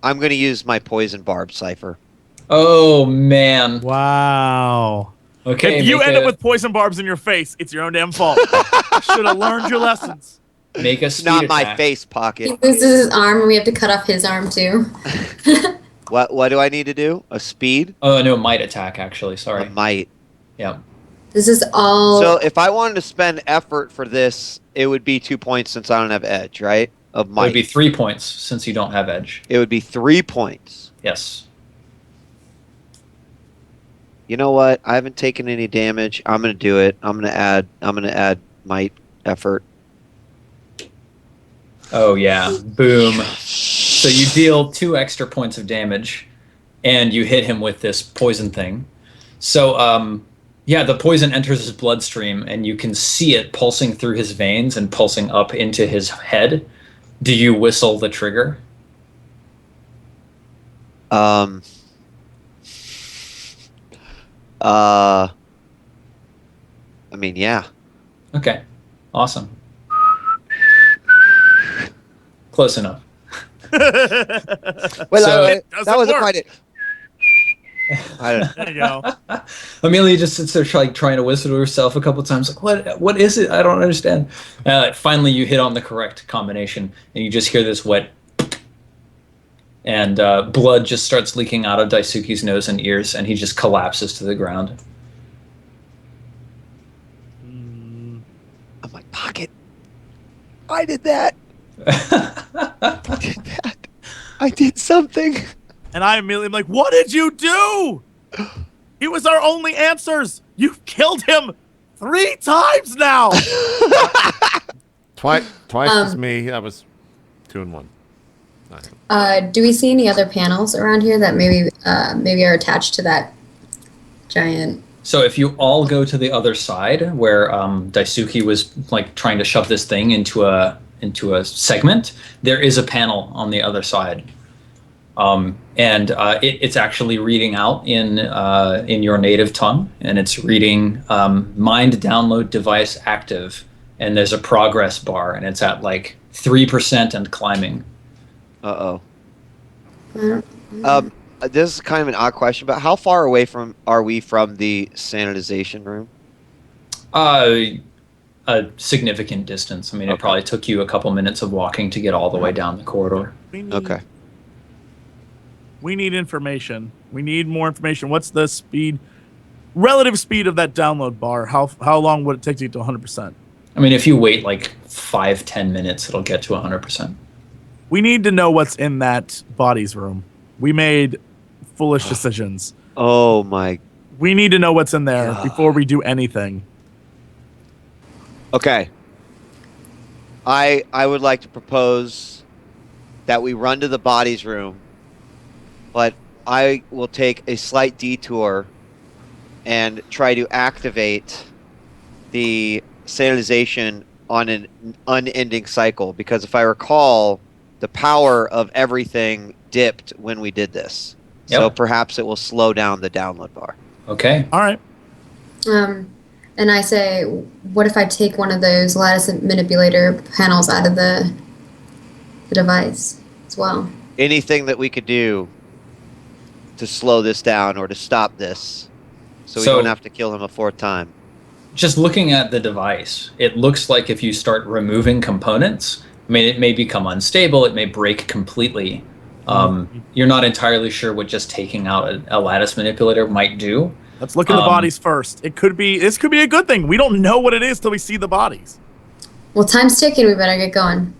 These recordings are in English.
I'm going to use my poison barb cipher. Oh, man. Wow. Okay, If you end up with poison barbs in your face, it's your own damn fault. Should have learned your lessons. Make a It's speed not attack. my face pocket. He loses his arm, and we have to cut off his arm too. What do I need to do? A speed? Oh, no, might attack, actually. Sorry. A might. Yeah. This is all. So if I wanted to spend effort for this, it would be 2 points since I don't have edge, right? Of It might. would be 3 points since you don't have edge. It would be 3 points. Yes. You know what? I haven't taken any damage. I'm gonna do it. I'm gonna add might effort. Oh, yeah. Boom. So you deal 2 extra points of damage, and you hit him with this poison thing. So, yeah, the poison enters his bloodstream, and you can see it pulsing through his veins and pulsing up into his head. Do you whistle the trigger? I mean, yeah. Okay. Awesome. Close enough. Wait, So- that Doesn't wasn't work. quite it. I don't know. There you go. Amelia just sits there trying to whistle to herself a couple times, like, what is it? I don't understand. Finally, you hit on the correct combination, and you just hear this wet, and blood just starts leaking out of Daisuke's nose and ears, and he just collapses to the ground. I'm like, pocket. I did that. I did that. I did something. And I immediately am like, what did you do? He was our only answers. You've killed him 3 times now. Twice is me. That was 2 and 1. Do we see any other panels around here that maybe are attached to that giant? So if you all go to the other side, where Daisuke was like trying to shove this thing into a segment, there is a panel on the other side. It's actually reading out in your native tongue, and it's reading mind download device active, and there's a progress bar, and it's at like 3% and climbing. Uh-oh. This is kind of an odd question, but how far away are we from the sanitization room? A significant distance. I mean, it probably took you a couple minutes of walking to get all the way down the corridor. Okay. We need information. We need more information. What's the relative speed of that download bar? How long would it take to get to 100%? I mean, if you wait like 5-10 minutes, it'll get to 100%. We need to know what's in that bodies room. We made foolish decisions. Oh my. We need to know what's in there before we do anything. Okay. I would like to propose that we run to the bodies room, but I will take a slight detour and try to activate the sanitization on an unending cycle, because if I recall, the power of everything dipped when we did this. Yep. So perhaps it will slow down the download bar. Okay. All right. And I say, what if I take one of those lattice manipulator panels out of the device as well? Anything that we could do to slow this down or to stop this, so we don't have to kill him a 4th time. Just looking at the device, it looks like if you start removing components, I mean, it may become unstable, it may break completely. You're not entirely sure what just taking out a lattice manipulator might do. Let's look at the bodies first. This could be a good thing. We don't know what it is till we see the bodies. Well, time's ticking. We better get going.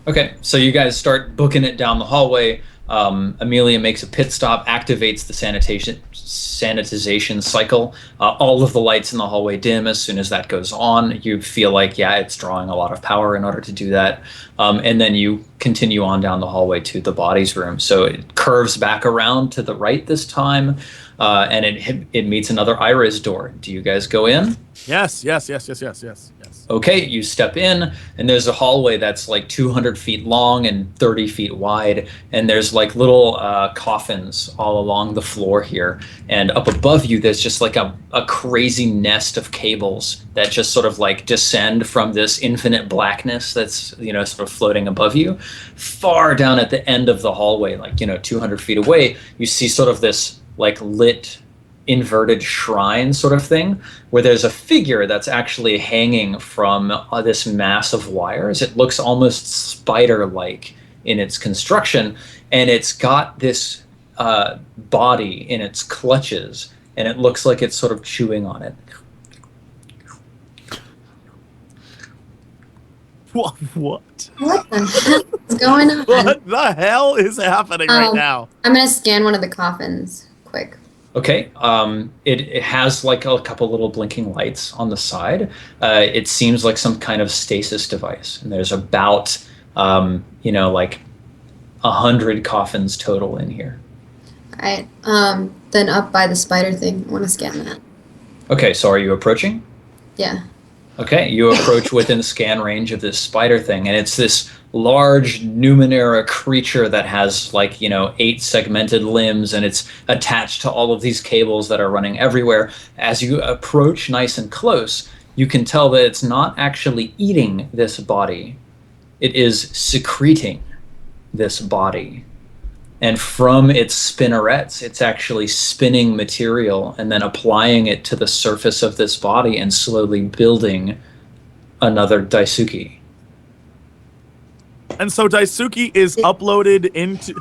Okay, so you guys start booking it down the hallway. Amelia makes a pit stop, activates the sanitization cycle. All of the lights in the hallway dim as soon as that goes on. You feel like, yeah, it's drawing a lot of power in order to do that. And then you continue on down the hallway to the bodies room. So it curves back around to the right this time, and it meets another iris door. Do you guys go in? Yes. Okay, you step in, and there's a hallway that's like 200 feet long and 30 feet wide, and there's like little coffins all along the floor here. And up above you, there's just like a crazy nest of cables that just sort of like descend from this infinite blackness that's, sort of floating above you. Far down at the end of the hallway, like, 200 feet away, you see sort of this like lit inverted shrine sort of thing, where there's a figure that's actually hanging from this mass of wires. It looks almost spider-like in its construction, and it's got this body in its clutches, and it looks like it's sort of chewing on it. What? What the hell is going on? What the hell is happening right now? I'm gonna scan one of the coffins quick. Okay, it has like a couple little blinking lights on the side. It seems like some kind of stasis device, and there's about, like 100 coffins total in here. All right, then up by the spider thing, I want to scan that. Okay, so are you approaching? Yeah. Okay, you approach within scan range of this spider thing, and it's this large Numenera creature that has 8 segmented limbs, and it's attached to all of these cables that are running everywhere. As you approach nice and close, you can tell that it's not actually eating this body. It is secreting this body. And from its spinnerets, it's actually spinning material and then applying it to the surface of this body and slowly building another Daisuke. And so Daisuke is uploaded into...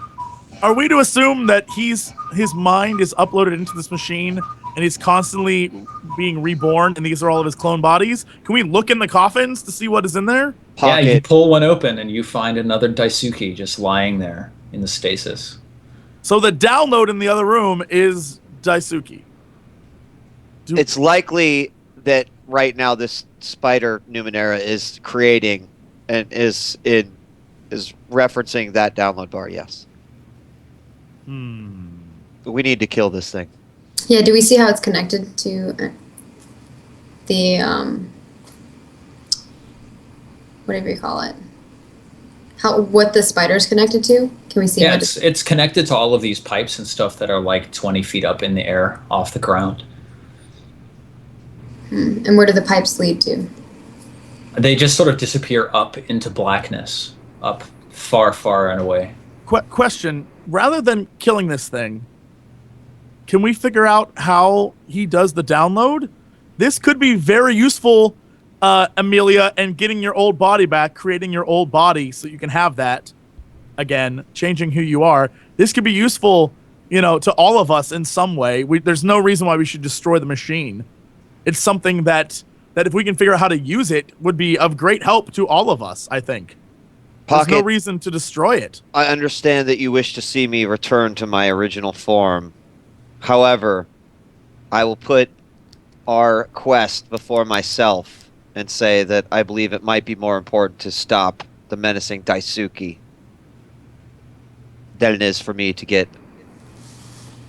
Are we to assume that his mind is uploaded into this machine and he's constantly being reborn and these are all of his clone bodies? Can we look in the coffins to see what is in there? Yeah, you pull one open and you find another Daisuke just lying there in the stasis. So the download in the other room is Daisuke. It's likely that right now this spider Numenera is creating and is referencing that download bar, yes. But we need to kill this thing. Yeah, do we see how it's connected to the whatever you call it? What the spider's connected to? Can we see? Yeah, it's connected to all of these pipes and stuff that are like 20 feet up in the air off the ground. And where do the pipes lead to? They just sort of disappear up into blackness, up far, far and away. Question, rather than killing this thing, can we figure out how he does the download? This could be very useful, Amelia, and getting your old body back, creating your old body so you can have that again, changing who you are. This could be useful, to all of us in some way. There's no reason why we should destroy the machine. It's something that if we can figure out how to use it would be of great help to all of us, I think. There's no reason to destroy it. I understand that you wish to see me return to my original form. However, I will put our quest before myself and say that I believe it might be more important to stop the menacing Daisuke than it is for me to get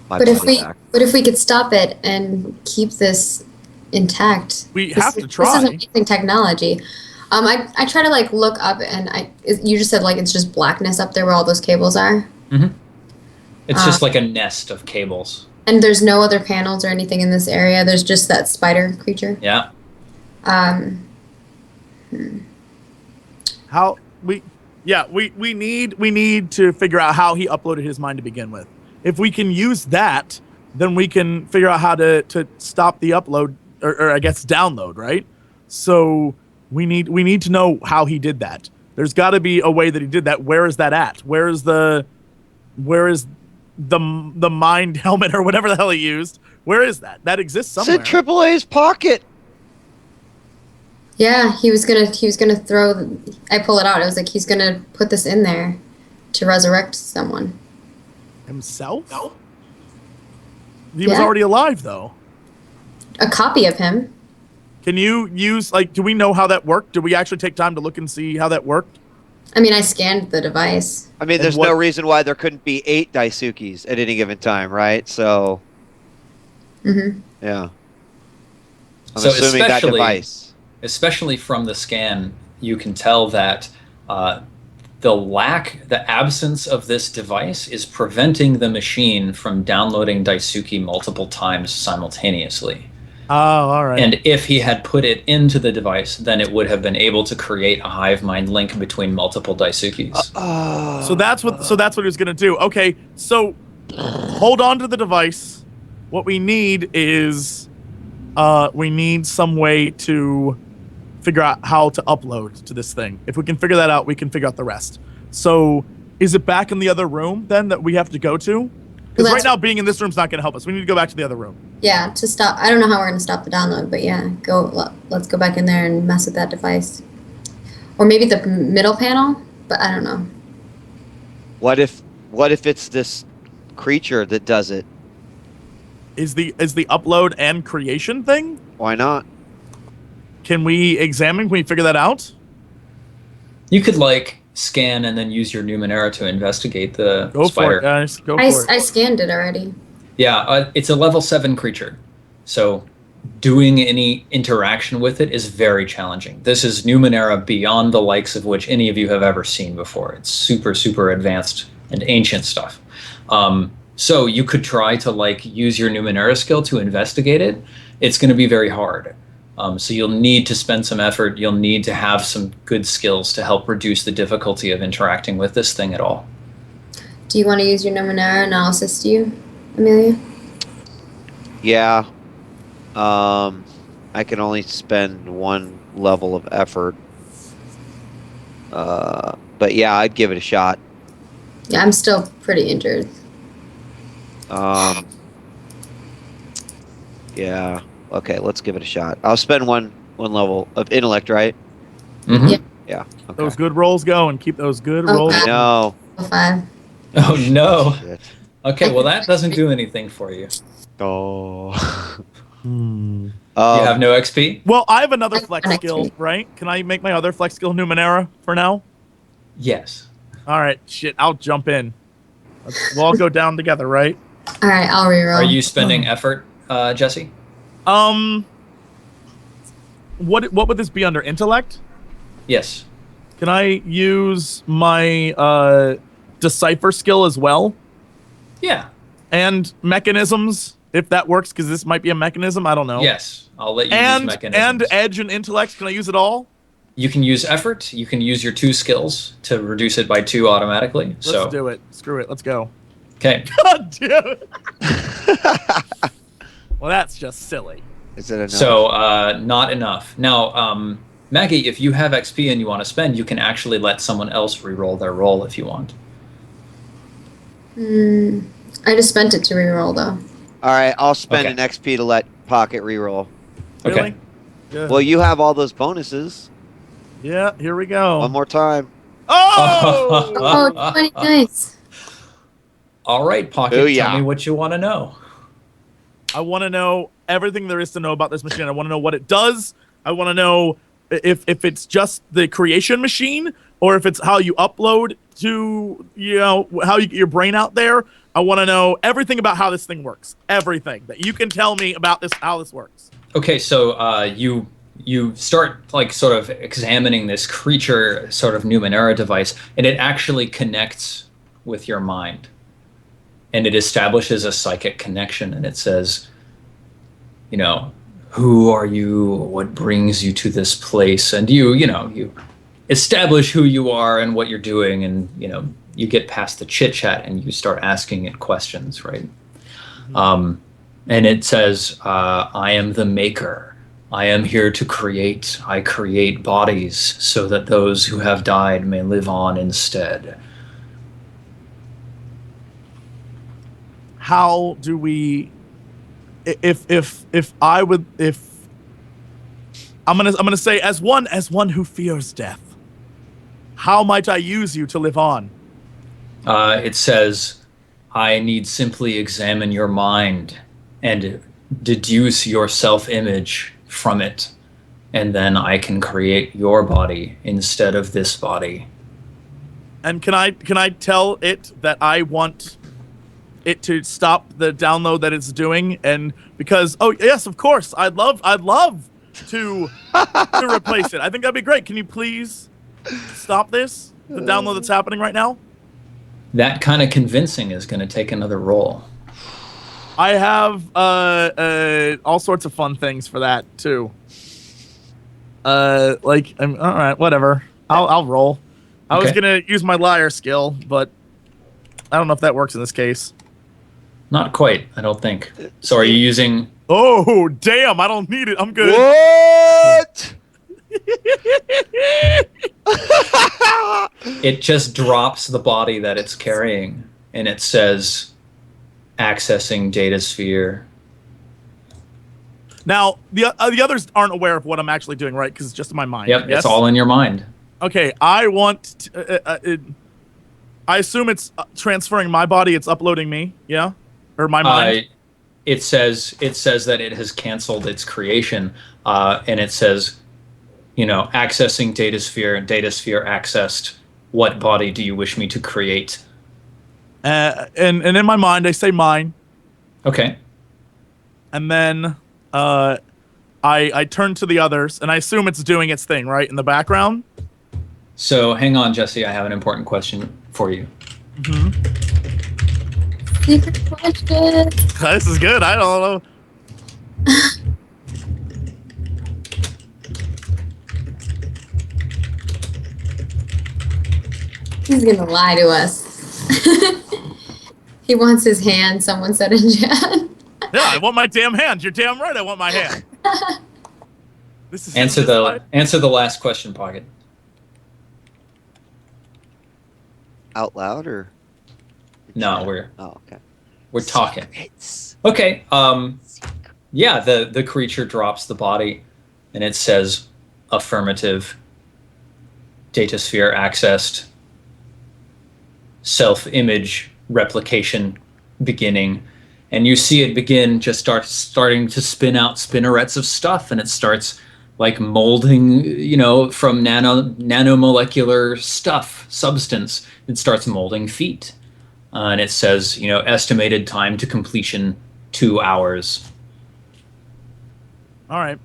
my body back. But if we could stop it and keep this intact, we have to try. This is amazing technology. I try to look up, and you just said it's just blackness up there where all those cables are. Mm-hmm. It's just like a nest of cables. And there's no other panels or anything in this area. There's just that spider creature. Yeah. How we need to figure out how he uploaded his mind to begin with. If we can use that, then we can figure out how to stop the upload or I guess download, right? So we need to know how he did that. There's got to be a way that he did that. Where is that at? Where is the mind helmet or whatever the hell he used? Where is that? That exists somewhere. It's in AAA's pocket. Yeah, he was gonna throw. I pull it out. I was like, he's gonna put this in there to resurrect someone. Himself? No. He was already alive, though. A copy of him. Can you use do we know how that worked? Did we actually take time to look and see how that worked? I mean, I scanned the device. I mean, there's no reason why there couldn't be 8 Daisukis at any given time, right? So. Mm-hmm. Yeah. I'm So assuming that device. especially from the scan, you can tell that the absence of this device is preventing the machine from downloading Daisuke multiple times simultaneously. Oh, all right. And if he had put it into the device, then it would have been able to create a hive mind link between multiple Daisukis. So that's what he was gonna do. Okay, so hold on to the device. What we need is we need some way to figure out how to upload to this thing. If we can figure that out, we can figure out the rest. So is it back in the other room then that we have to go to? Because right now being in this room is not going to help us. We need to go back to the other room. Yeah, to stop. I don't know how we're going to stop the download, but yeah, let's go back in there and mess with that device. Or maybe the middle panel, but I don't know. What if it's this creature that does it? Is the upload and creation thing? Why not? Can we examine? Can we figure that out? You could scan and then use your Numenera to investigate the Go spider. for it, guys. Go for it. I scanned it already. Yeah, it's a level 7 creature. So doing any interaction with it is very challenging. This is Numenera beyond the likes of which any of you have ever seen before. It's super, super advanced and ancient stuff. So you could try to use your Numenera skill to investigate it. It's going to be very hard. So you'll need to spend some effort. You'll need to have some good skills to help reduce the difficulty of interacting with this thing at all. Do you want to use your Numenera and I'll assist you, Amelia? Yeah. I can only spend one level of effort. But yeah, I'd give it a shot. Yeah, I'm still pretty injured. Yeah. Okay, let's give it a shot. I'll spend one level of intellect, right? Mm-hmm. Yeah. Yeah. Okay. Those good rolls going. Keep those good rolls. Okay. No. 5. Oh, no. Shit. Okay, well, that doesn't do anything for you. Oh. You have no XP? Well, I have another flex An skill, XP. right? Can I make my other flex skill Numenera for now? Yes. All right, shit, I'll jump in. We'll all go down together, right? All right, I'll reroll. Are you spending effort, Jesse? What would this be under intellect? Yes. Can I use my decipher skill as well? Yeah. And mechanisms, if that works, because this might be a mechanism. I don't know. Yes. I'll let you use And mechanisms. edge and intellect. Can I use it all? You can use effort. You can use your 2 skills to reduce it by 2 automatically. Let's do it. Screw it. Let's go. Okay. God damn it. Well, that's just silly. Is it enough? So not enough. Now, Maggie, if you have XP and you want to spend, you can actually let someone else re-roll their roll if you want. I just spent it to reroll though. All right, I'll spend Okay. an XP to let Pocket reroll. Really? Okay. Yeah. Well, you have all those bonuses. Yeah, here we go. One more time. Oh! Oh, 20 nice. All right, Pocket, Booyah. tell me what you want to know. I want to know everything there is to know about this machine. I want to know what it does. I want to know if it's just the creation machine or if it's how you upload to, how you get your brain out there. I want to know everything about how this thing works. Everything that you can tell me about this, how this works. Okay, so you start sort of examining this creature sort of Numenera device, and it actually connects with your mind. And it establishes a psychic connection, and it says, who are you? What brings you to this place? And you establish who you are and what you're doing, and you get past the chit chat and you start asking it questions, right? And it says, I am the maker. I am here to create. I create bodies so that those who have died may live on instead. How do we? If I'm gonna say as one who fears death, how might I use you to live on? It says, I need simply examine your mind and deduce your self-image from it, and then I can create your body instead of this body. And can I tell it that I want it to stop the download that it's doing? And because yes, of course, I'd love to replace it. I think that'd be great. Can you please stop this? The download that's happening right now? That kind of convincing is going to take another roll. I have all sorts of fun things for that too. All right, whatever. I'll roll. I was gonna use my liar skill, but I don't know if that works in this case. Not quite, I don't think. So are you using... Oh, damn, I don't need it. I'm good. What? It just drops the body that it's carrying, and it says, accessing data sphere. Now, the others aren't aware of what I'm actually doing, right? Because it's just in my mind. Yep, yes? it's all in your mind. Okay, I want... I assume it's transferring my body. It's uploading me, yeah? Or my mind? It says that it has canceled its creation, and it says, accessing data sphere accessed. What body do you wish me to create? And in my mind, I say mine. Okay. And then I turn to the others, and I assume it's doing its thing, right, in the background? So hang on, Jesse. I have an important question for you. Secret question. This is good. I don't know. He's gonna lie to us. He wants his hand, someone said in chat. Yeah, I want my damn hand. You're damn right I want my hand. This is Answer the last question, Pocket. Out loud or? No, we're talking. It's Okay. Yeah, the creature drops the body, and it says, affirmative. Data sphere accessed. Self-image replication beginning, and you see it begin, just starting to spin out spinnerets of stuff, and it starts like molding, from nanomolecular substance. It starts molding feet, and it says, estimated time to completion 2 hours. All right.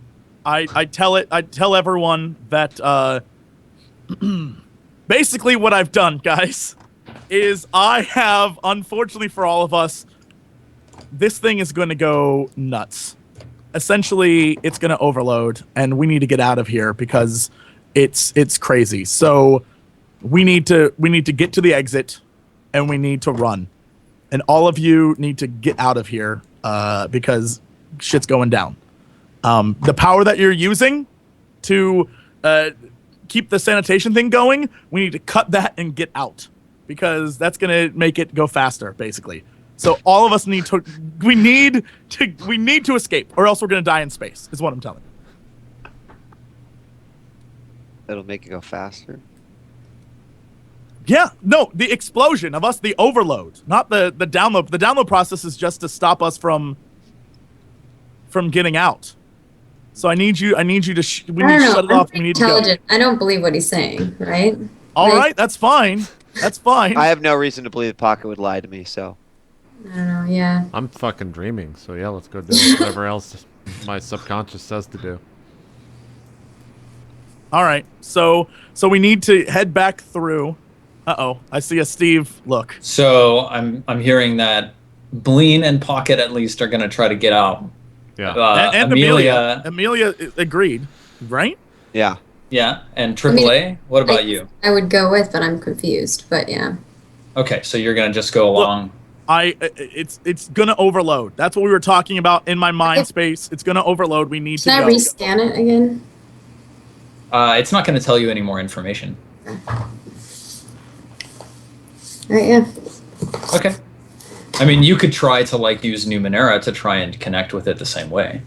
I tell everyone that basically what I've done, guys, is I have, unfortunately for all of us, this thing is going to go nuts. Essentially, it's going to overload, and we need to get out of here because it's crazy. So we need to get to the exit, and we need to run. And all of you need to get out of here because shit's going down. The power that you're using to keep the sanitation thing going, we need to cut that and get out because that's going to make it go faster, basically. So all of us need to escape, or else we're going to die in space, is what I'm telling you. It'll make it go faster. Yeah, no, the explosion of us, the overload, not the download. The download process is just to stop us from getting out. So I need you to we need to shut it off. We need to go. I don't believe what he's saying, right? All right, that's fine. That's fine. I have no reason to believe Pocket would lie to me, so. I don't know, yeah. I'm fucking dreaming, so yeah, let's go do whatever else my subconscious says to do. All right, so we need to head back through. Uh-oh, I see a Steve look. So I'm hearing that Bleen and Pocket at least are going to try to get out. Yeah. And Amelia agreed, right? Yeah. Yeah, and AAA, what about you? I would go with, but I'm confused, but yeah. Okay, so you're going to just go along. It's gonna overload. That's what we were talking about in my mind space. It's gonna overload. We need to go. Can I rescan it again? It's not going to tell you any more information. All right, yeah. Okay. I mean, you could try to use Numenera to try and connect with it the same way.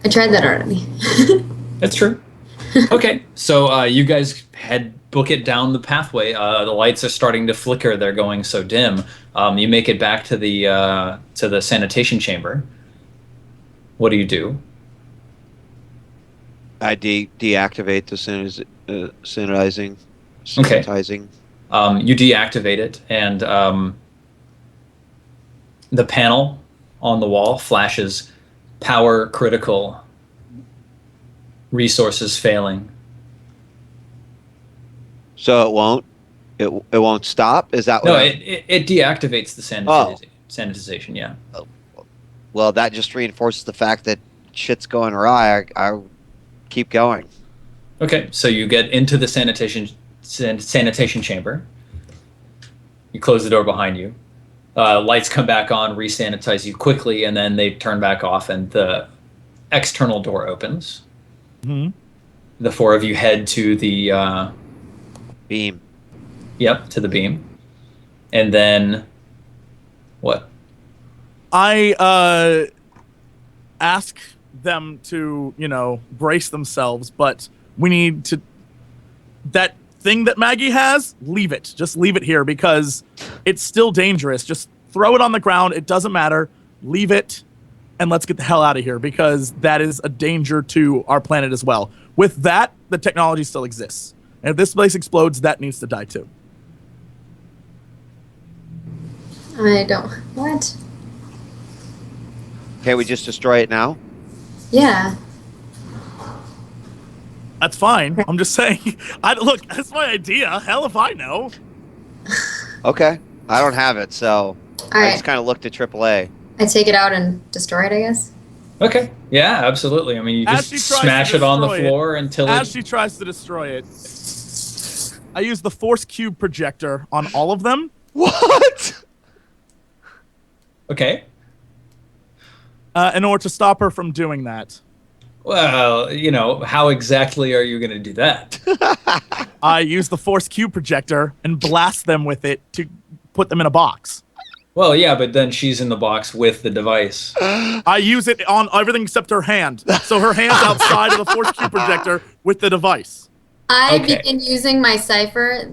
I tried that already. That's true. Okay, so you guys book it down the pathway. The lights are starting to flicker. They're going so dim. You make it back to the sanitation chamber. What do you do? I deactivate the sanitizing. Okay. You deactivate it, and the panel on the wall flashes power critical, resources failing. So it won't stop? Is that what No, it deactivates the sanitization, yeah. Well, that just reinforces the fact that shit's going awry. I keep going. Okay, so you get into the sanitation chamber. You close the door behind you. Lights come back on, resanitize you quickly, and then they turn back off, and the external door opens. Mm-hmm. The four of you head to the Beam. Yep, to the beam. And then what? I ask them to, brace themselves, but we need to... That thing that Maggie has, leave it. Just leave it here because it's still dangerous. Just throw it on the ground. It doesn't matter. Leave it, and let's get the hell out of here because that is a danger to our planet as well. With that, the technology still exists. And if this place explodes, that needs to die too. I don't... What? Can't we just destroy it now? Yeah. That's fine. I'm just saying. Look, that's my idea. Hell if I know. Okay. I don't have it, so All I right. just kind of looked at AAA. I take it out and destroy it, I guess. Okay, yeah, absolutely. I mean, you As just she tries smash to it on the destroy it, floor until As it... she tries to destroy it, I use the force cube projector on all of them. What? Okay. In order to stop her from doing that. Well, how exactly are you going to do that? I use the force cube projector and blast them with it to put them in a box. Well, yeah, but then she's in the box with the device. I use it on everything except her hand. So her hand's outside of the force cube projector with the device. I Okay. begin using my cipher,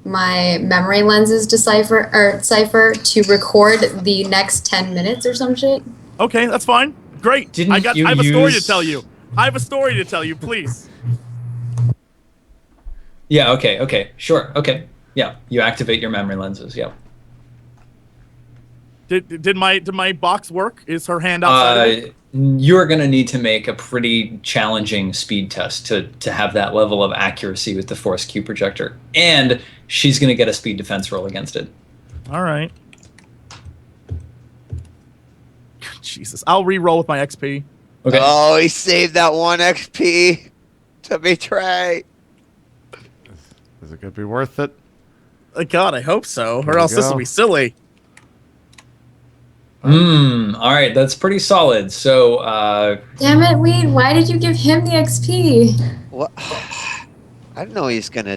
my memory lenses cipher to record the next 10 minutes or some shit. Okay, that's fine. Great. Didn't I you have a story to use- tell you. I have a story to tell you, please. Yeah, okay, sure, okay. Yeah, you activate your memory lenses, yeah. Did my box work? Is her hand outside of it? You're going to need to make a pretty challenging speed test to have that level of accuracy with the Force Cube projector. And she's going to get a speed defense roll against it. All right. Jesus. I'll re-roll with my XP. Okay. Oh, he saved that 1 XP to betray. Is it going to be worth it? God, I hope so. There Or we else this go. will be silly. All right, that's pretty solid. So, Damn it, Weed, why did you give him the XP? What? I didn't know he's gonna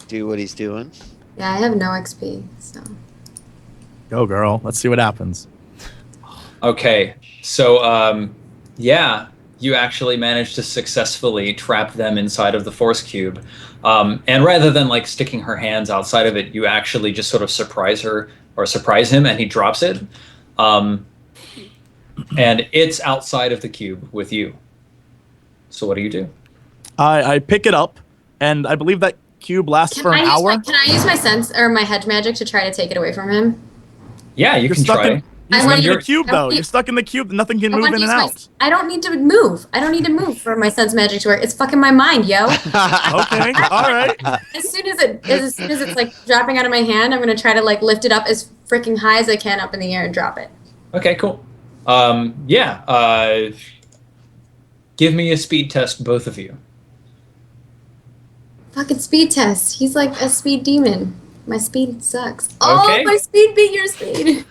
do what he's doing. Yeah, I have no XP, so. Go, girl. Let's see what happens. okay. So, yeah, you actually managed to successfully trap them inside of the Force Cube. And rather than like sticking her hands outside of it, you actually just sort of surprise him, and he drops it. And it's outside of the cube with you. So what do you do? I pick it up, and I believe that cube lasts for an hour. Can I use my sense or my hedge magic to try to take it away from him? Yeah, you You're can stuck try. in. You're I stuck wanna in the use- cube, I though. wanna- You're stuck in the cube. Nothing can I move wanna in and use out. I don't need to move. I don't need to move for my sense magic to work. It's fucking my mind, yo. Okay, all right. As soon as it's like dropping out of my hand, I'm gonna try to like lift it up as freaking high as I can up in the air and drop it. Okay, cool. Yeah. Give me a speed test, both of you. Fucking speed test. He's like a speed demon. My speed sucks. Okay. Oh, my speed beat your speed.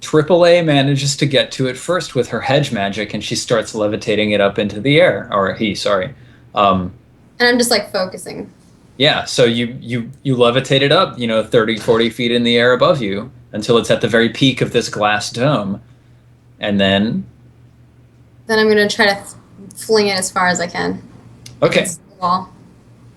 AAA manages to get to it first with her hedge magic, and she starts levitating it up into the air. Or he, sorry. And I'm just like focusing. Yeah, so you levitate it up, 30, 40 feet in the air above you until it's at the very peak of this glass dome. And then... Then I'm gonna try to fling it as far as I can. Okay, Against the wall.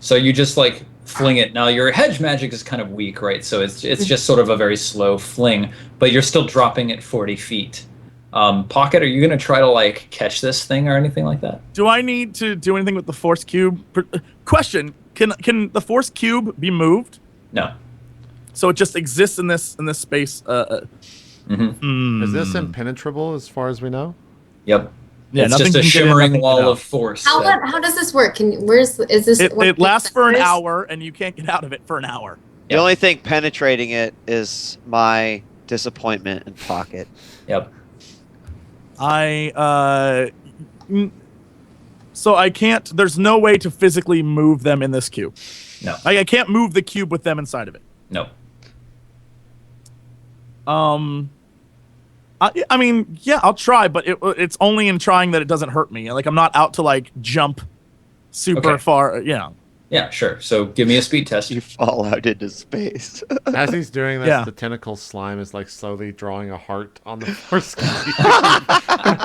so you just like fling it. Now your hedge magic is kind of weak, right? So it's just sort of a very slow fling, but you're still dropping it 40 feet. Pocket, are you going to try to like catch this thing or anything like that? Do I need to do anything with the force cube? Question: Can the force cube be moved? No. So it just exists in this space. Mm-hmm. Is this impenetrable as far as we know? Yep. Yeah, it's nothing just a can get in, shimmering nothing can wall out. of force. How does this work? Is this? It lasts for an hour, and you can't get out of it for an hour. The only thing penetrating it is my disappointment and pocket. Yep. So I can't. There's no way to physically move them in this cube. No. I can't move the cube with them inside of it. No. I mean, yeah, I'll try, but it's only in trying that it doesn't hurt me. Like, I'm not out to, like, jump super far. Yeah. Yeah, sure. So give me a speed test. You fall out into space. As he's doing this, Yeah. the tentacle slime is like slowly drawing a heart on the force cube.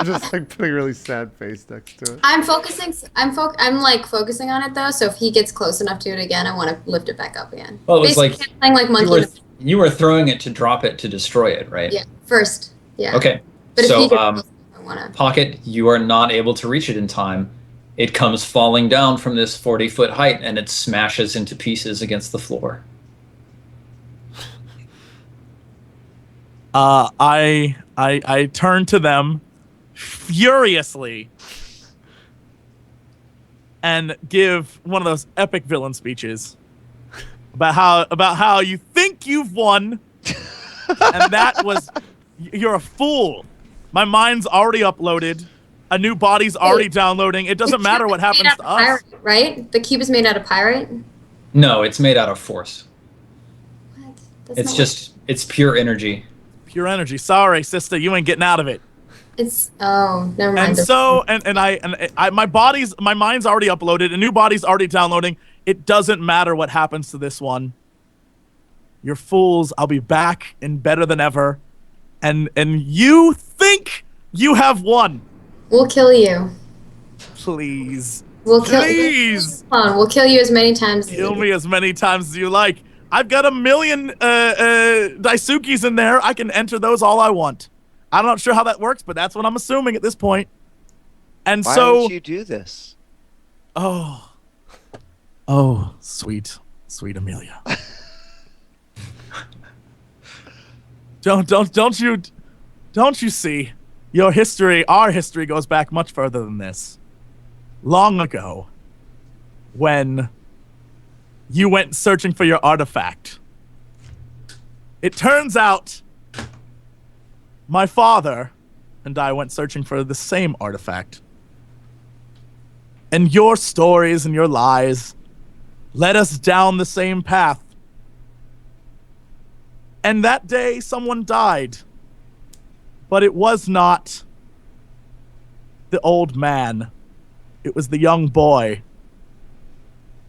Just like putting a really sad face next to it. I'm focusing. I'm like focusing on it though. So if he gets close enough to it again, I want to lift it back up again. Well, it was basically, playing like monkey. you were throwing it to drop it to destroy it, right? Yeah. First. Yeah. Okay. But if So, he gets close enough, I want to. Pocket, you are not able to reach it in time. It comes falling down from this 40-foot height, and it smashes into pieces against the floor. I turn to them furiously and give one of those epic villain speeches about how you think you've won, and that was you're a fool. My mind's already uploaded. A new body's already downloading. It doesn't matter what happens to us. Pyrite, right? The cube is made out of pyrite. No, it's made out of force. What? That's It's not just, it's pure energy. Pure energy. Sorry, sister, you ain't getting out of it. It's never mind. And so, and I, my mind's already uploaded. A new body's already downloading. It doesn't matter what happens to this one. You're fools. I'll be back and better than ever. And you think you have won. We'll kill you. Please. We'll kill Please. We'll kill you as many times. Kill me as many times as you like. I've got 1,000,000 Daisukis in there. I can enter those all I want. I'm not sure how that works, but that's what I'm assuming at this point. And Why so, would you do this? oh, sweet Amelia. Don't you see? Your history, our history goes back much further than this. Long ago, when you went searching for your artifact, it turns out my father and I went searching for the same artifact. And your stories and your lies led us down the same path. And that day, someone died. But it was not the old man. It was the young boy.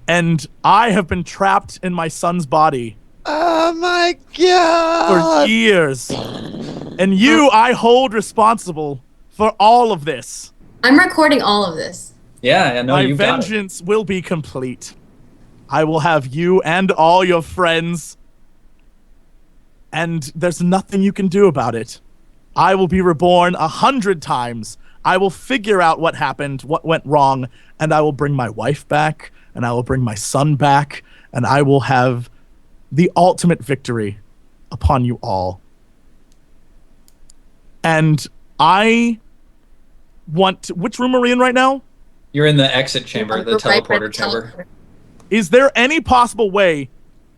And I have been trapped in my son's body. Oh my God! For years. And you, I hold responsible for all of this. I'm recording all of this. Yeah, I know My you got it. vengeance will be complete. I will have you and all your friends. And there's nothing you can do about it. I will be reborn 100 times. I will figure out what happened, what went wrong, and I will bring my wife back, and I will bring my son back, and I will have the ultimate victory upon you all. And I want to, which room are we in right now? You're in the exit chamber, the teleporter chamber. Is there any possible way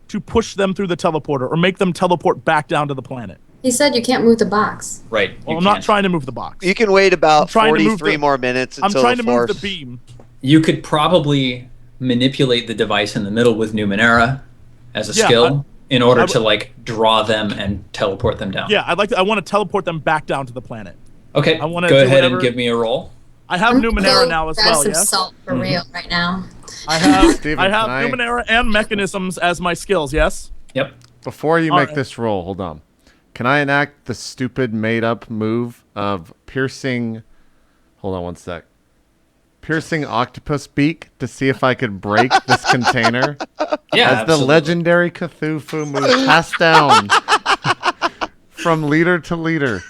to push them through the teleporter or make them teleport back down to the planet? He said you can't move the box. Right. Well, I'm not trying to move the box. You can wait about trying to move 43 the- more minutes I'm until trying the to move force. the beam. You could probably manipulate the device in the middle with Numenera as a Yeah, skill in order I to like draw them and teleport them down. Yeah, I want to teleport them back down to the planet. Okay. I wanna Go do ahead whatever- and give me a roll. I have I'm Numenera gonna now as grab well, some yes? salt for real right now. I have Steven, I have can I- Numenera and mechanisms as my skills, yes? Yep. Before you All make right. this roll, hold on. Can I enact the stupid made-up move of piercing... Hold on one sec. Piercing octopus beak to see if I could break this container? Yeah. As the absolutely. legendary Cthulhu move passed down from leader to leader.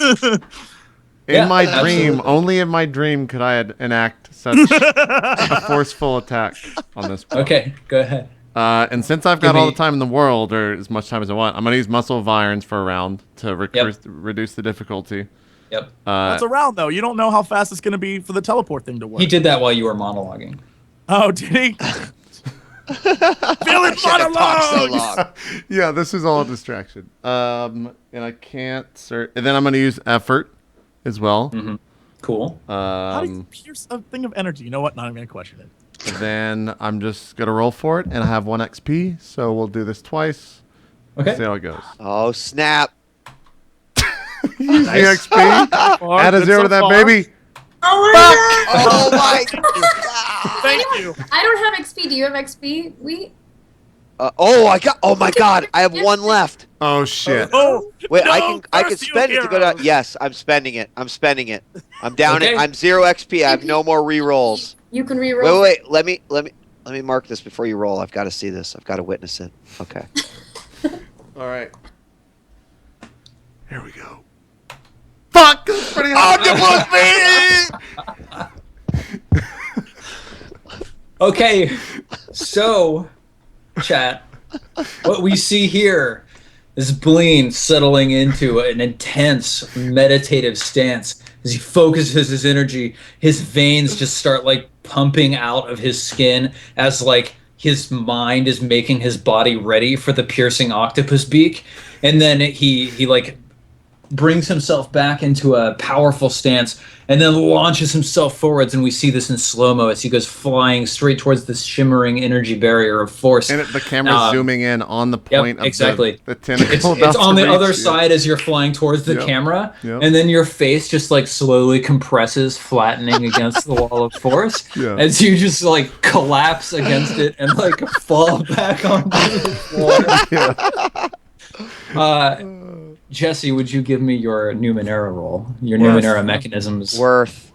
In Yeah, my dream, absolutely. only in my dream could I enact such a forceful attack on this book. Okay. Go ahead. And since I've got all the time in the world, or as much time as I want, I'm going to use Muscle of Irons for a round to reduce the difficulty. Yep. That's a round, though. You don't know how fast it's going to be for the teleport thing to work. He did that while you were monologuing. Oh, did he? Feeling monologues! Yeah, this is all a distraction. And I can't search. And then I'm going to use effort as well. Mm-hmm. Cool. How do you pierce a thing of energy? You know what? Not even going to question it. Then I'm just going to roll for it, and I have 1 XP, so we'll do this twice. Okay. See how it goes. Oh, snap. Use the XP. Add a 0 to that, baby. Oh my god! Oh, my God. Thank you. I don't have XP. Do you have XP? Oh, my God. I have 1 left. Oh, shit. Oh, Wait, no, I can curse you, spend it to go down. heroes. Yes, I'm spending it. I'm down Okay. I'm 0 XP. I have no more re-rolls. You can reroll. Wait. Let me mark this before you roll. I've got to see this. I've got to witness it. Okay. All right. Here we go. Fuck! That's pretty hard. Okay, so, chat, what we see here is Bleen settling into an intense meditative stance. As he focuses his energy, his veins just start like pumping out of his skin as like his mind is making his body ready for the piercing octopus beak. And then he like brings himself back into a powerful stance and then launches himself forwards, and we see this in slow-mo as he goes flying straight towards this shimmering energy barrier of force. And the camera's zooming in on the point of the tentacle. It's on the other side as you're flying towards the camera, and then your face just like slowly compresses, flattening against the wall of force as you just like collapse against it and like fall back onto the floor. Jesse, would you give me your Numenera roll? Your Numenera mechanisms. Worth.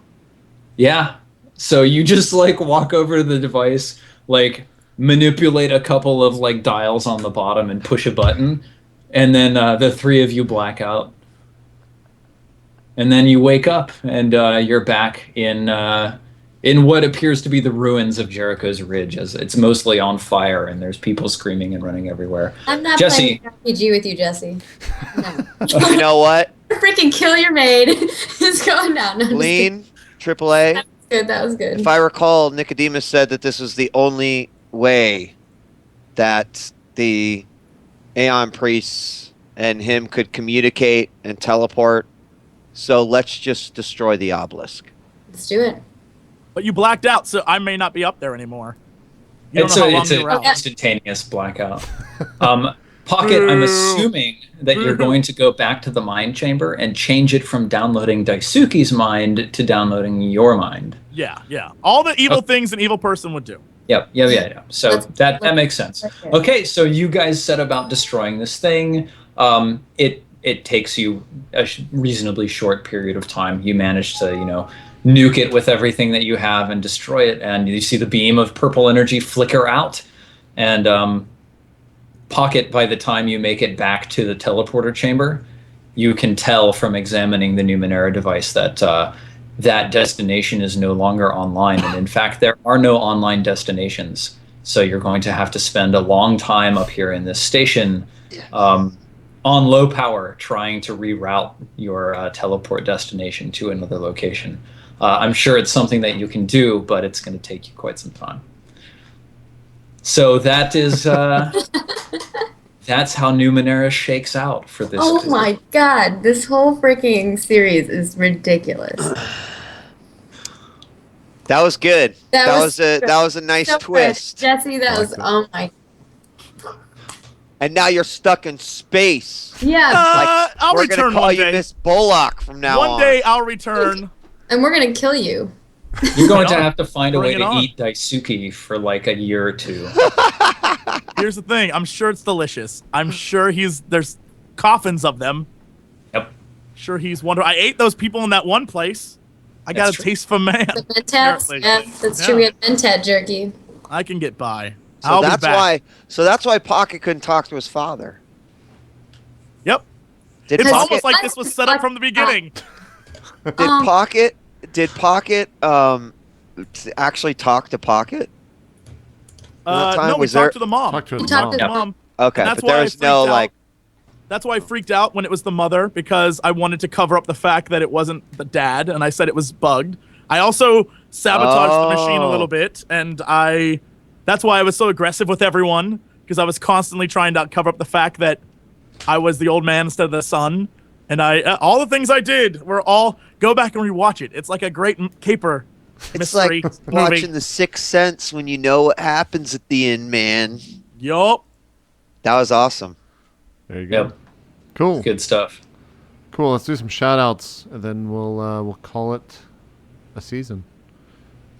Yeah. So you just like walk over to the device, like manipulate a couple of like dials on the bottom and push a button, and then the 3 of you black out. And then you wake up and you're back in what appears to be the ruins of Jericho's Ridge, as it's mostly on fire and there's people screaming and running everywhere. I'm not Jesse. playing RPG with you, Jesse. No. You know what? Freaking kill your maid. It's going down. No, Lean, AAA. That was good. That was good. If I recall, Nicodemus said that this was the only way that the Aeon priests and him could communicate and teleport. So let's just destroy the obelisk. Let's do it. But you blacked out, so I may not be up there anymore. You don't It's know how long an you were out. instantaneous blackout. Pocket, I'm assuming that you're going to go back to the mind chamber and change it from downloading Daisuke's mind to downloading your mind. Yeah. All the evil things an evil person would do. Yep. So that makes sense. Okay, so you guys set about destroying this thing. It takes you a reasonably short period of time. You manage to, nuke it with everything that you have and destroy it, and you see the beam of purple energy flicker out, and Pocket, by the time you make it back to the teleporter chamber, you can tell from examining the Numenera device that that destination is no longer online, and in fact there are no online destinations, so you're going to have to spend a long time up here in this station on low power trying to reroute your teleport destination to another location. I'm sure it's something that you can do, but it's going to take you quite some time. So that is that's how Numenera shakes out for this. Oh my god, this whole freaking series is ridiculous. That was good. That was a nice so twist. Good. Jesse, that was oh my. And now you're stuck in space. Yeah. I'll we're return gonna call one you day. Miss Bullock from now on. One day I'll return. And we're gonna kill you. You're going to have to find a way Bring it to on. eat Daisuke for like a year or two. Here's the thing. I'm sure it's delicious. I'm sure there's coffins of them. Yep. Sure he's wondering. I ate those people in that one place. I got That's a true. taste for man. The mentats? Apparently. Yeah, that's true. We had mentat jerky. I can get by. So I'll that's be back. why Pocket couldn't talk to his father. Yep. Did It's Pocket, almost like this was set up from the beginning. did Pocket actually talk to Pocket? time? No, we Was there- talked to the mom. Talk to We his talked mom. to The mom. Okay, And that's but why I there's freaked no out. like. That's why I freaked out when it was the mother, because I wanted to cover up the fact that it wasn't the dad, and I said it was bugged. I also sabotaged the machine a little bit, and that's why I was so aggressive with everyone, because I was constantly trying to cover up the fact that I was the old man instead of the son. And all the things I did were all, go back and rewatch it. It's like a great caper It's mystery like movie. watching The Sixth Sense when you know what happens at the end, man. Yup. That was awesome. There you go. Yep. Cool. Good stuff. Cool. Let's do some shout outs and then we'll call it a season.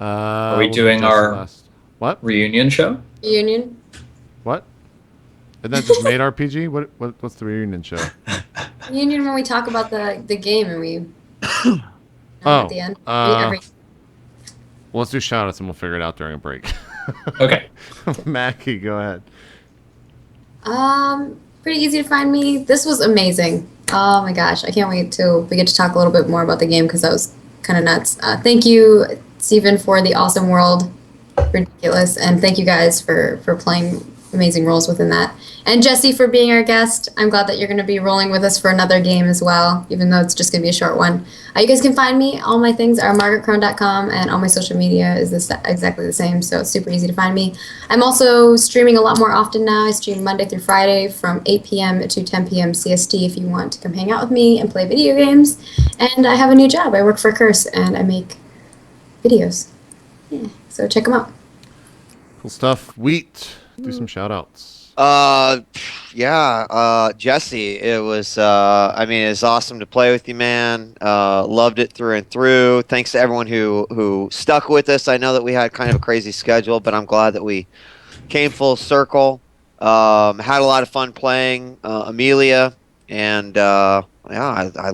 Are we we'll do doing Jesse our- last. What? Reunion show? Reunion. What? Isn't that just made RPG? What's the reunion show? Reunion when we talk about the game and we. Oh, At the end. Well, let's do shout outs and we'll figure it out during a break. Okay. Mackie, go ahead. Pretty easy to find me. This was amazing. Oh my gosh, I can't wait till we get to talk a little bit more about the game because that was kind of nuts. Thank you, Steven, for the awesome world. Ridiculous. And thank you guys for playing amazing roles within that. And Jesse for being our guest. I'm glad that you're going to be rolling with us for another game as well, even though it's just going to be a short one. You guys can find me. All my things are margaretcrone.com, and all my social media is exactly the same, so it's super easy to find me. I'm also streaming a lot more often now. I stream Monday through Friday from 8 p.m. to 10 p.m. CST if you want to come hang out with me and play video games. And I have a new job. I work for Curse, and I make videos. Yeah, so check them out. Cool stuff. Wheat, do some shout outs. Jesse, it was it's awesome to play with you, man. Loved it through and through. Thanks to everyone who stuck with us. I know that we had kind of a crazy schedule, but I'm glad that we came full circle. Had a lot of fun playing Amelia, and I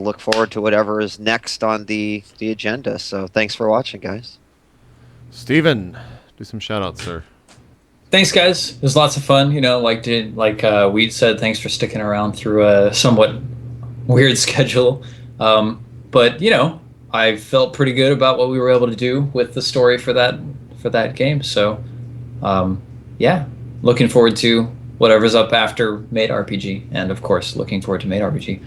look forward to whatever is next on the agenda. So thanks for watching, guys. Steven, do some shout outs, sir. Thanks, guys. It was lots of fun. Like Weed said, thanks for sticking around through a somewhat weird schedule. But I felt pretty good about what we were able to do with the story for that game. So, looking forward to whatever's up after Made RPG, and of course, looking forward to Made RPG.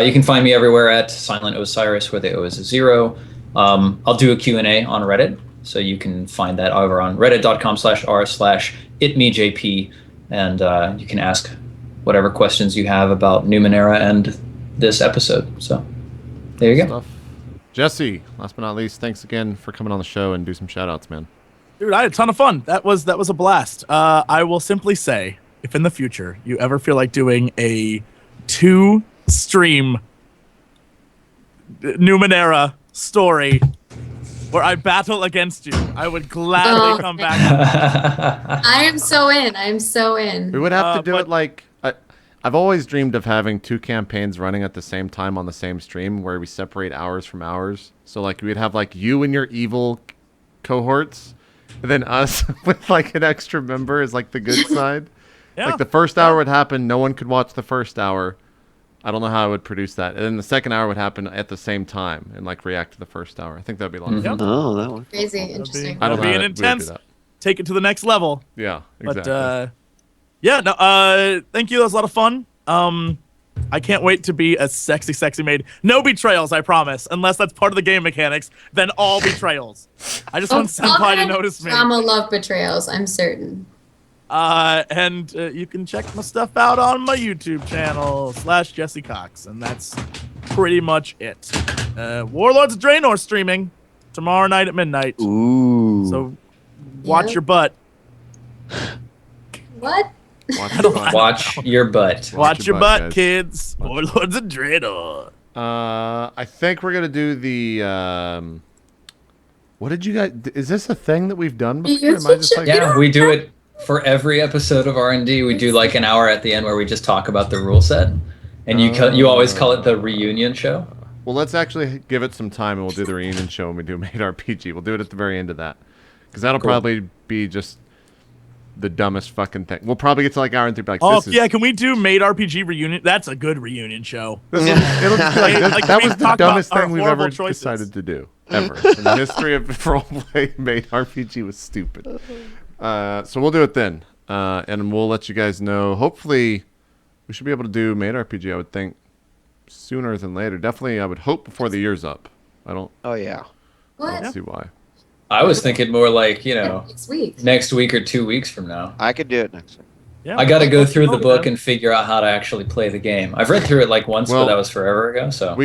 You can find me everywhere at Silent Osiris, where the O is a 0. I'll do a Q&A on Reddit. So you can find that over on reddit.com/r/itmeJP, and you can ask whatever questions you have about Numenera and this episode. So there you go. Stuff. Jesse, last but not least, thanks again for coming on the show and do some shout outs, man. Dude, I had a ton of fun. That was a blast. I will simply say, if in the future you ever feel like doing a 2-stream Numenera story where I battle against you, I would gladly come back. I am so in. We would have to do but- it like I've always dreamed of having 2 campaigns running at the same time on the same stream where we separate hours from hours. So like we'd have like you and your evil cohorts, and then us with like an extra member is like the good side. Yeah. Like the first hour would happen, no one could watch the first hour. I don't know how I would produce that. And then the second hour would happen at the same time and like react to the first hour. I think that'd be a lot of fun. Yep. Oh, that one. Crazy, interesting. I don't That'll know be how an we would do intense. that. Take it to the next level. Yeah, exactly. But thank you. That was a lot of fun. I can't wait to be a sexy maid. No betrayals, I promise. Unless that's part of the game mechanics, then all betrayals. I just want Senpai to notice me. Drama love betrayals, I'm certain. And you can check my stuff out on my YouTube channel /Jesse Cox, and that's pretty much it. Warlords of Draenor streaming tomorrow night at midnight. Ooh. So watch Yep. your butt. What? Watch your butt. Watch your butt, guys. kids. Warlords of Draenor. I think we're gonna do the. What did you guys? Is this a thing that we've done before? Am I just like? Yeah, we do it for every episode of R&D. We do like an hour at the end where we just talk about the rule set, and you always call it the reunion show. Well, let's actually give it some time, and we'll do the reunion show when we do Made RPG. We'll do it at the very end of that, because that'll probably be just the dumbest fucking thing. We'll probably get to like hour and 3, like, Oh this is, yeah, can we do Made RPG reunion? That's a good reunion show. it'll just be like, Like, that we was the talk about dumbest our thing we've horrible ever choices. decided to do ever in the history of roleplay. Made RPG was stupid. So we'll do it then, and we'll let you guys know. Hopefully, we should be able to do Made RPG. I would think sooner than later. Definitely, I would hope before the year's up. I don't Oh yeah. What? see why. I was thinking more like, Next week. next week or 2 weeks from now. I could do it next week. Yeah, I got to go let's through the go, book man. and figure out how to actually play the game. I've read through it like once, Well, but that was forever ago. So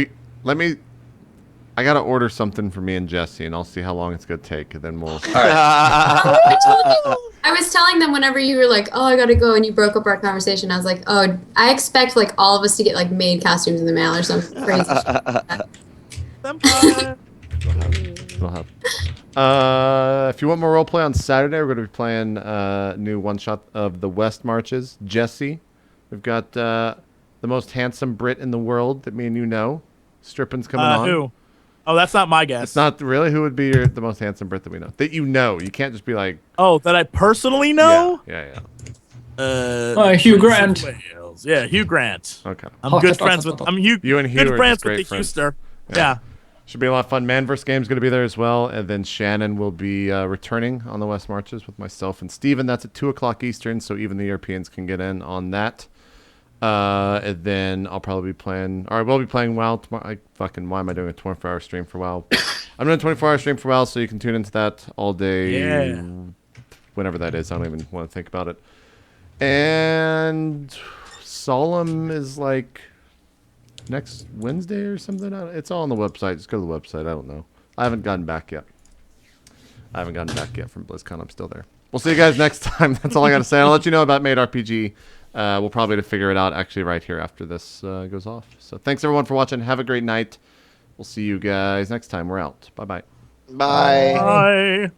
I gotta order something for me and Jesse, and I'll see how long it's gonna take, and then we'll. all right. I was telling them whenever you were like, "Oh, I gotta go," and you broke up our conversation. I was like, "Oh, I expect like all of us to get like maid costumes in the mail or some crazy." shit like that. Senpai. It'll happen. If you want more roleplay on Saturday, we're going to be playing new one-shot of the West Marches. Jesse. We've got the most handsome Brit in the world that me and you know. Strippin's coming on. Who? Oh, that's not my guess. It's not really. Who would be the most handsome Brit that we know? That you know. You can't just be like... Oh, that I personally know? Yeah. Hugh Grant. Wales. Yeah, Hugh Grant. Okay. I'm good friends with. I'm Hugh. You and Hugh good are friends just with great the friends. Hugster. Yeah. Yeah. Should be a lot of fun. Man vs. Game's going to be there as well. And then Shannon will be returning on the West Marches with myself and Steven. That's at 2 o'clock Eastern, so even the Europeans can get in on that. And then I'll probably be playing... Or I will be playing WoW tomorrow. Why am I doing a 24-hour stream for WoW? I'm doing a 24-hour stream for WoW, so you can tune into that all day. Yeah. Whenever that is. I don't even want to think about it. And Solemn is like... next Wednesday or something? It's all on the website. Just go to the website. I don't know. I haven't gotten back yet. From BlizzCon. I'm still there. We'll see you guys next time. That's all I got to say. I'll let you know about Made RPG. We'll probably figure it out actually right here after this goes off. So thanks everyone for watching. Have a great night. We'll see you guys next time. We're out. Bye-bye. Bye. Bye.